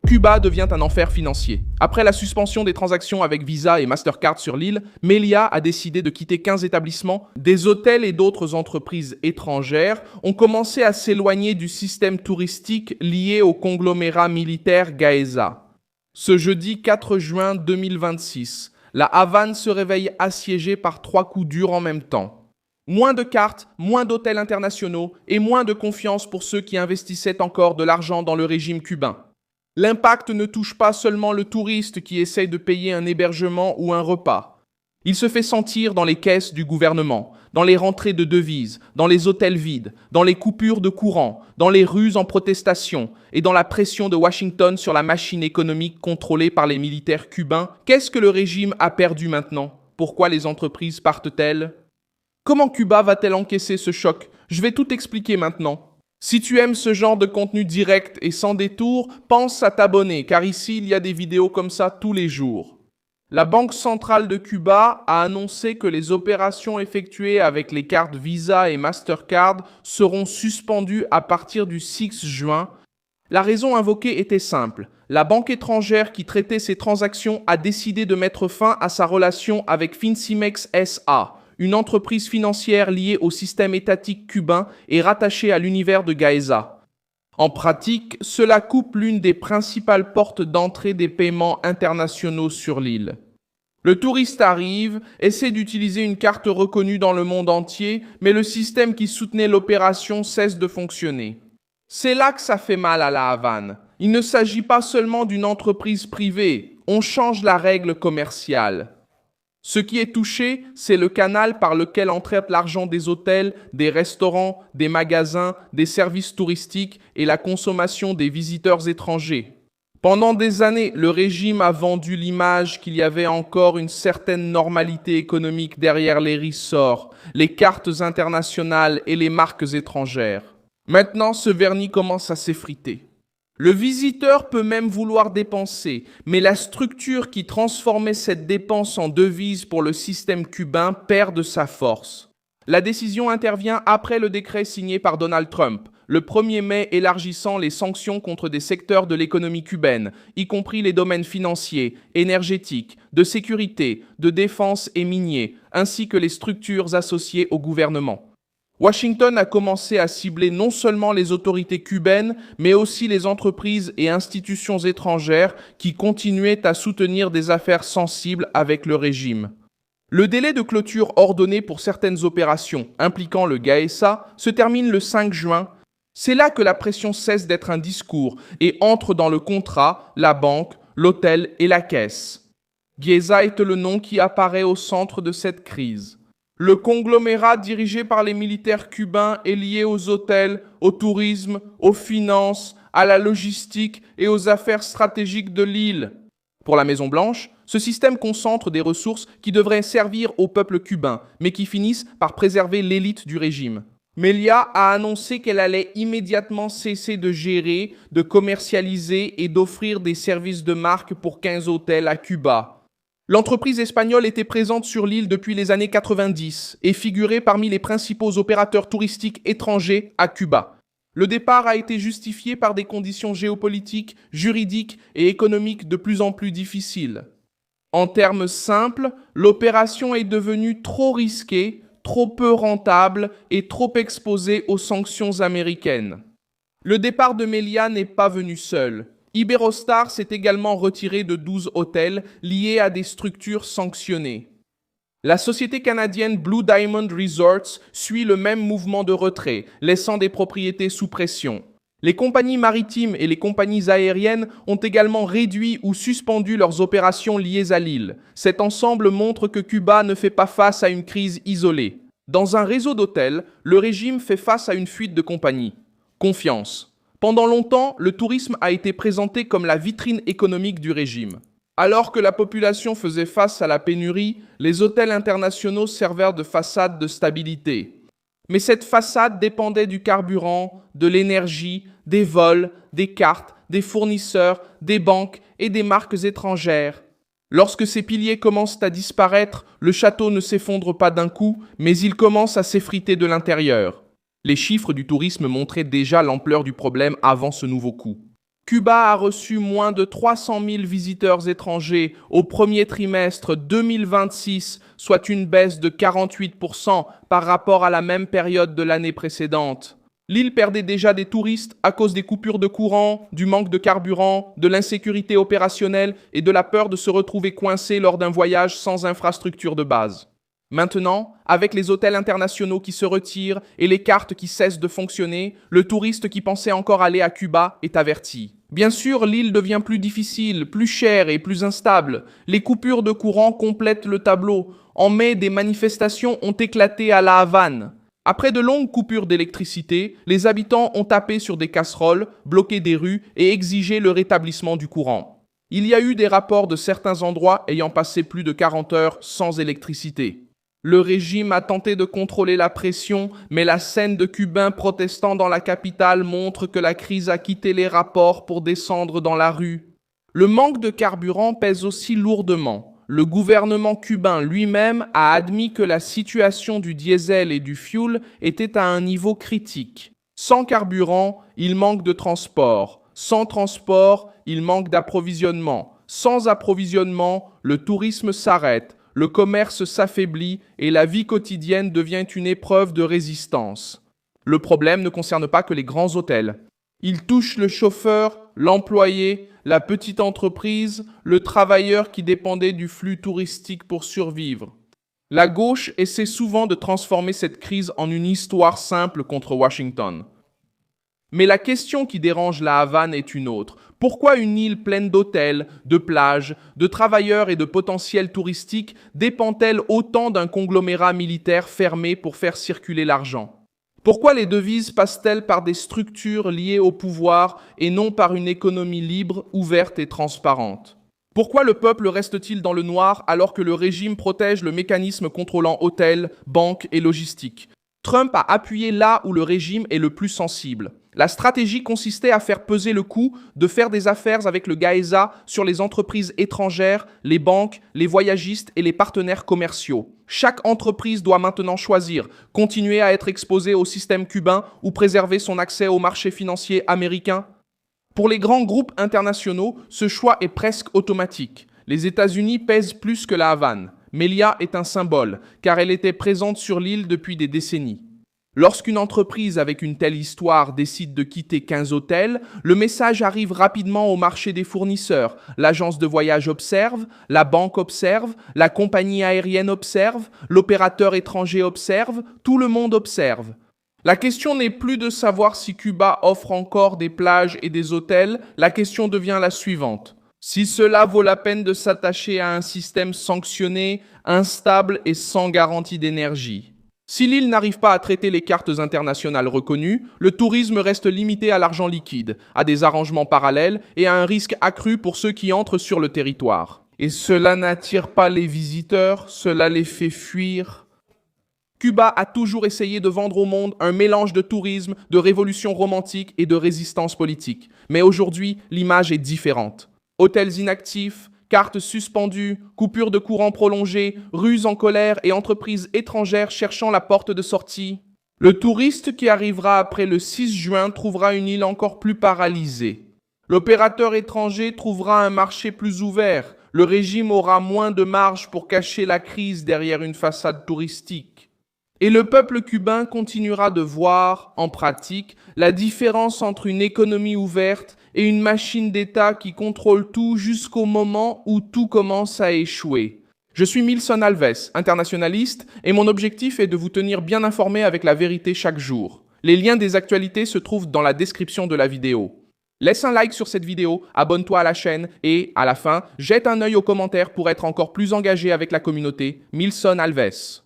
Cuba devient un enfer financier. Après la suspension des transactions avec Visa et Mastercard sur l'île, Meliá a décidé de quitter 15 établissements. Des hôtels et d'autres entreprises étrangères ont commencé à s'éloigner du système touristique lié au conglomérat militaire Gaeza. Ce jeudi 4 juin 2026, la Havane se réveille assiégée par 3 coups durs en même temps. Moins de cartes, moins d'hôtels internationaux et moins de confiance pour ceux qui investissaient encore de l'argent dans le régime cubain. L'impact ne touche pas seulement le touriste qui essaye de payer un hébergement ou un repas. Il se fait sentir dans les caisses du gouvernement, dans les rentrées de devises, dans les hôtels vides, dans les coupures de courant, dans les rues en protestation et dans la pression de Washington sur la machine économique contrôlée par les militaires cubains. Qu'est-ce que le régime a perdu maintenant? Pourquoi les entreprises partent-elles? Comment Cuba va-t-elle encaisser ce choc? Je vais tout expliquer maintenant. Si tu aimes ce genre de contenu direct et sans détour, pense à t'abonner, car ici il y a des vidéos comme ça tous les jours. La Banque centrale de Cuba a annoncé que les opérations effectuées avec les cartes Visa et Mastercard seront suspendues à partir du 6 juin. La raison invoquée était simple. La banque étrangère qui traitait ces transactions a décidé de mettre fin à sa relation avec Fincimex SA, une entreprise financière liée au système étatique cubain et rattachée à l'univers de Gaeza. En pratique, cela coupe l'une des principales portes d'entrée des paiements internationaux sur l'île. Le touriste arrive, essaie d'utiliser une carte reconnue dans le monde entier, mais le système qui soutenait l'opération cesse de fonctionner. C'est là que ça fait mal à la Havane. Il ne s'agit pas seulement d'une entreprise privée, on change la règle commerciale. Ce qui est touché, c'est le canal par lequel entre l'argent des hôtels, des restaurants, des magasins, des services touristiques et la consommation des visiteurs étrangers. Pendant des années, le régime a vendu l'image qu'il y avait encore une certaine normalité économique derrière les ressorts, les cartes internationales et les marques étrangères. Maintenant, ce vernis commence à s'effriter. Le visiteur peut même vouloir dépenser, mais la structure qui transformait cette dépense en devise pour le système cubain perd de sa force. La décision intervient après le décret signé par Donald Trump, le 1er mai élargissant les sanctions contre des secteurs de l'économie cubaine, y compris les domaines financiers, énergétiques, de sécurité, de défense et miniers, ainsi que les structures associées au gouvernement. Washington a commencé à cibler non seulement les autorités cubaines, mais aussi les entreprises et institutions étrangères qui continuaient à soutenir des affaires sensibles avec le régime. Le délai de clôture ordonné pour certaines opérations impliquant le Gaesa se termine le 5 juin. C'est là que la pression cesse d'être un discours et entre dans le contrat, la banque, l'hôtel et la caisse. Gaesa est le nom qui apparaît au centre de cette crise. Le conglomérat dirigé par les militaires cubains est lié aux hôtels, au tourisme, aux finances, à la logistique et aux affaires stratégiques de l'île. Pour la Maison-Blanche, ce système concentre des ressources qui devraient servir au peuple cubain, mais qui finissent par préserver l'élite du régime. Meliá a annoncé qu'elle allait immédiatement cesser de gérer, de commercialiser et d'offrir des services de marque pour 15 hôtels à Cuba. L'entreprise espagnole était présente sur l'île depuis les années 90 et figurait parmi les principaux opérateurs touristiques étrangers à Cuba. Le départ a été justifié par des conditions géopolitiques, juridiques et économiques de plus en plus difficiles. En termes simples, l'opération est devenue trop risquée, trop peu rentable et trop exposée aux sanctions américaines. Le départ de Meliá n'est pas venu seul. Iberostar s'est également retiré de 12 hôtels liés à des structures sanctionnées. La société canadienne Blue Diamond Resorts suit le même mouvement de retrait, laissant des propriétés sous pression. Les compagnies maritimes et les compagnies aériennes ont également réduit ou suspendu leurs opérations liées à l'île. Cet ensemble montre que Cuba ne fait pas face à une crise isolée. Dans un réseau d'hôtels, le régime fait face à une fuite de compagnies. Confiance. Pendant longtemps, le tourisme a été présenté comme la vitrine économique du régime. Alors que la population faisait face à la pénurie, les hôtels internationaux servèrent de façade de stabilité. Mais cette façade dépendait du carburant, de l'énergie, des vols, des cartes, des fournisseurs, des banques et des marques étrangères. Lorsque ces piliers commencent à disparaître, le château ne s'effondre pas d'un coup, mais il commence à s'effriter de l'intérieur. Les chiffres du tourisme montraient déjà l'ampleur du problème avant ce nouveau coup. Cuba a reçu moins de 300 000 visiteurs étrangers au premier trimestre 2026, soit une baisse de 48% par rapport à la même période de l'année précédente. L'île perdait déjà des touristes à cause des coupures de courant, du manque de carburant, de l'insécurité opérationnelle et de la peur de se retrouver coincé lors d'un voyage sans infrastructure de base. Maintenant, avec les hôtels internationaux qui se retirent et les cartes qui cessent de fonctionner, le touriste qui pensait encore aller à Cuba est averti. Bien sûr, l'île devient plus difficile, plus chère et plus instable. Les coupures de courant complètent le tableau. En mai, des manifestations ont éclaté à La Havane. Après de longues coupures d'électricité, les habitants ont tapé sur des casseroles, bloqué des rues et exigé le rétablissement du courant. Il y a eu des rapports de certains endroits ayant passé plus de 40 heures sans électricité. Le régime a tenté de contrôler la pression, mais la scène de Cubains protestant dans la capitale montre que la crise a quitté les rapports pour descendre dans la rue. Le manque de carburant pèse aussi lourdement. Le gouvernement cubain lui-même a admis que la situation du diesel et du fioul était à un niveau critique. Sans carburant, il manque de transport. Sans transport, il manque d'approvisionnement. Sans approvisionnement, le tourisme s'arrête. Le commerce s'affaiblit et la vie quotidienne devient une épreuve de résistance. Le problème ne concerne pas que les grands hôtels. Il touche le chauffeur, l'employé, la petite entreprise, le travailleur qui dépendait du flux touristique pour survivre. La gauche essaie souvent de transformer cette crise en une histoire simple contre Washington. Mais la question qui dérange la Havane est une autre. Pourquoi une île pleine d'hôtels, de plages, de travailleurs et de potentiel touristique dépend-elle autant d'un conglomérat militaire fermé pour faire circuler l'argent? Pourquoi les devises passent-elles par des structures liées au pouvoir et non par une économie libre, ouverte et transparente? Pourquoi le peuple reste-t-il dans le noir alors que le régime protège le mécanisme contrôlant hôtels, banques et logistique? Trump a appuyé là où le régime est le plus sensible. La stratégie consistait à faire peser le coût de faire des affaires avec le GAESA sur les entreprises étrangères, les banques, les voyagistes et les partenaires commerciaux. Chaque entreprise doit maintenant choisir, continuer à être exposée au système cubain ou préserver son accès au marché financier américain. Pour les grands groupes internationaux, ce choix est presque automatique. Les États-Unis pèsent plus que la Havane. Melia est un symbole, car elle était présente sur l'île depuis des décennies. Lorsqu'une entreprise avec une telle histoire décide de quitter 15 hôtels, le message arrive rapidement au marché des fournisseurs. L'agence de voyage observe, la banque observe, la compagnie aérienne observe, l'opérateur étranger observe, tout le monde observe. La question n'est plus de savoir si Cuba offre encore des plages et des hôtels, la question devient la suivante. Si cela vaut la peine de s'attacher à un système sanctionné, instable et sans garantie d'énergie. Si l'île n'arrive pas à traiter les cartes internationales reconnues, le tourisme reste limité à l'argent liquide, à des arrangements parallèles et à un risque accru pour ceux qui entrent sur le territoire. Et cela n'attire pas les visiteurs, cela les fait fuir. Cuba a toujours essayé de vendre au monde un mélange de tourisme, de révolution romantique et de résistance politique. Mais aujourd'hui, l'image est différente. Hôtels inactifs, cartes suspendues, coupures de courant prolongées, rues en colère et entreprises étrangères cherchant la porte de sortie. Le touriste qui arrivera après le 6 juin trouvera une île encore plus paralysée. L'opérateur étranger trouvera un marché plus ouvert. Le régime aura moins de marge pour cacher la crise derrière une façade touristique. Et le peuple cubain continuera de voir, en pratique, la différence entre une économie ouverte et une machine d'État qui contrôle tout jusqu'au moment où tout commence à échouer. Je suis Milson Alves, internationaliste, et mon objectif est de vous tenir bien informé avec la vérité chaque jour. Les liens des actualités se trouvent dans la description de la vidéo. Laisse un like sur cette vidéo, abonne-toi à la chaîne et, à la fin, jette un œil aux commentaires pour être encore plus engagé avec la communauté. Milson Alves.